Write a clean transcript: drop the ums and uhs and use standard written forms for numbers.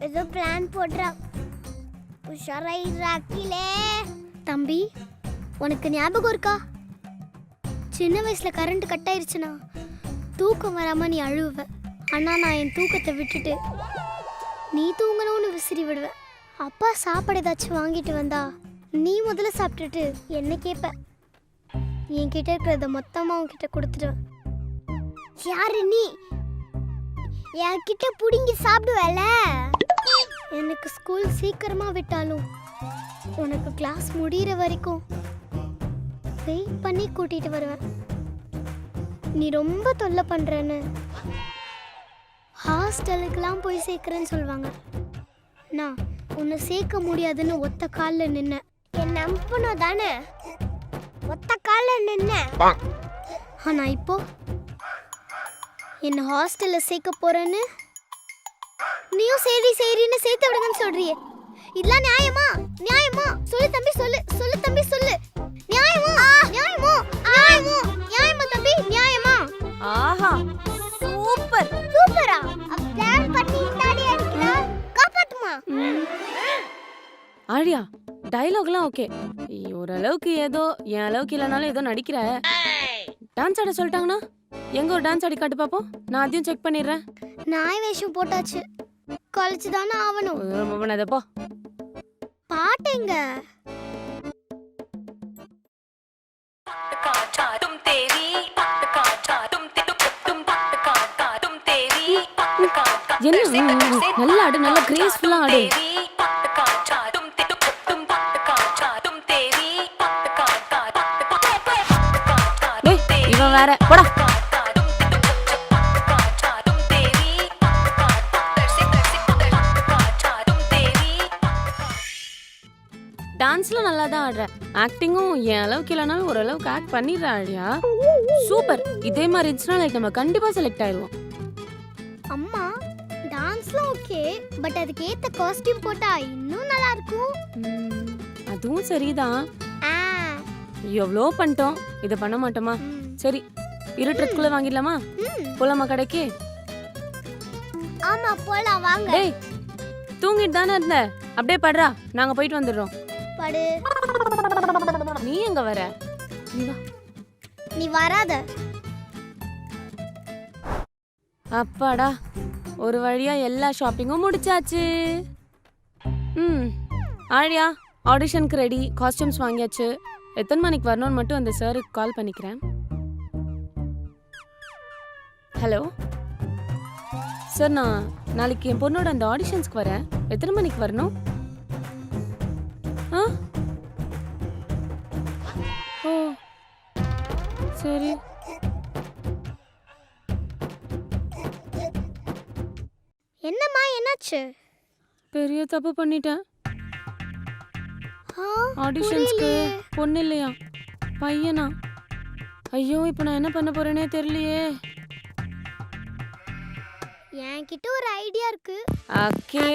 ஏதோ பிளான் போடுறா. உஷாராயிரா கீழே. தம்பி, உனக்கு ஞாபகம் இருக்கா? சின்ன வயசுல கரண்ட் கட் ஆயிருச்சுனா தூக்கம் வராம நீ அழுவ. ஆனா நான் என் தூக்கத்தை விட்டுட்டு நீ தூங்கணும்னு விசிறி விடுவேன். அப்பா சாப்பாடு ஏதாச்சும் வாங்கிட்டு வந்தா நீ முதல்ல சாப்பிட்டுட்டு என்ன கேட்ப. என்கிட்ட இருக்கிறத மொத்தமா உன்கிட்ட கொடுத்துடுவேன். யாரு நீ? என்கிட்ட புடிங்கி சாப்பிடுவேல. எனக்கு ஸ்கூல் சீக்கிரமா விட்டாலும் உனக்கு கிளாஸ் முடிகிற வரைக்கும் வெயிட் பண்ணி கூட்டிட்டு வருவேன். நீ ரொம்ப தொல்லை பண்றேன்னு ஹாஸ்டலுக்கெல்லாம் போய் சேர்க்கிறேன்னு சொல்லுவாங்க. நான் உன்னை சேர்க்க முடியாதுன்னு ஒத்த காலில் நின்ன. என் நம்பணும் தானே ஒத்த காலில் நின்ன. ஆனா இப்போ என்ன ஹாஸ்டல்ல சேர்க்க போறேன்னு நீயும் சரி சரின்னு சேர்த்து விடுங்கன்னு சொல்றியே. இதெல்லாம் நியாயமா? நியாயமா? சொல்லு தம்பி, சொல்லு சொல்லு தம்பி, சொல்லு. நியாயமா? நியாயமா? நியாயமா? நியாயமா தம்பி? நியாயமா? ஆஹா, சூப்பர். சூப்பரா? பிளான் பண்ணி தாடி அடிக்கிறா. காப்பாத்துமா. ஆழியா, டயலாக்லாம் ஓகே. ஓரளவுக்கு ஏதோ என் அளவுக்கு இல்லைனாலும் ஏதோ நடிக்கிற. டான்ஸ் ஆட சொல்லிட்டாங்கன்னா எங்க ஒரு டான்ஸ் ஆடி காட்டு பாப்போம். நான் அதையும் செக் பண்ணிடுறேன். நாய் வேஷம் போட்டாச்சு, கழிச்சு தானே ஆகணும். அதப்போ பாட்டுங்க. என்ன நல்லா ஆடு, நல்லா கிரேஸ்ஃபுல்லா ஆடு. இவன் வேற போடா. டான்ஸ்ல நல்லா தான் ஆடுற. ஆக்டிங்கும் என் அளவுக்கு இல்லைனாலும் ஓரளவுக்கு ஆக்ட் பண்ணிடுற. ஆழியா சூப்பர். இதே மாதிரி இருந்துச்சுன்னா லைக் நம்ம கண்டிப்பா செலக்ட் ஆயிடுவோம். அம்மா, டான்ஸ்லாம் ஓகே, பட் அதுக்கு ஏத்த காஸ்டியூம் போட்டா இன்னும் நல்லா இருக்கும். அதுவும் சரிதான். எவ்வளோ பண்ணிட்டோம், இதை பண்ண மாட்டோமா? சரி, இருட்டுறதுக்குள்ள வாங்கிடலாமா? போலாமா கடைக்கு? ஆமா போலாம் வாங்க. டேய், தூங்கிட்டு தானே இருந்த, அப்படியே படுறா, நாங்க போயிட்டு வந்துடுறோம். படு. நீ எங்க வர? நீ வா. நீ வராத. அப்பாடா, ஒரு வழியா எல்லா ஷாப்பிங்கும் முடிச்சாச்சு. ஆழியா, ஆடிஷனுக்கு ரெடி, காஸ்டியூம்ஸ் வாங்கியாச்சு. எத்தனை மணிக்கு வரணும்னு மட்டும் அந்த சாருக்கு கால் பண்ணிக்கிறேன். ஹலோ சார், நான் நாளைக்கு என் பொண்ணோட அந்த ஆடிஷன்ஸ்க்கு வரேன். எத்தனை மணிக்கு வரணும்? ஆ, ஓ சரி. என்னம்மா, என்னாச்சு? பெரிய தப்பு பண்ணிட்டேன். ஆடிஷன்ஸ்க்கு பொண்ணு இல்லையா, பையனா? ஐயோ, இப்போ நான் என்ன பண்ண போறேனே தெரியலையே. என்கிட்ட ஒரு ஐடியா இருக்கு. ஓகே.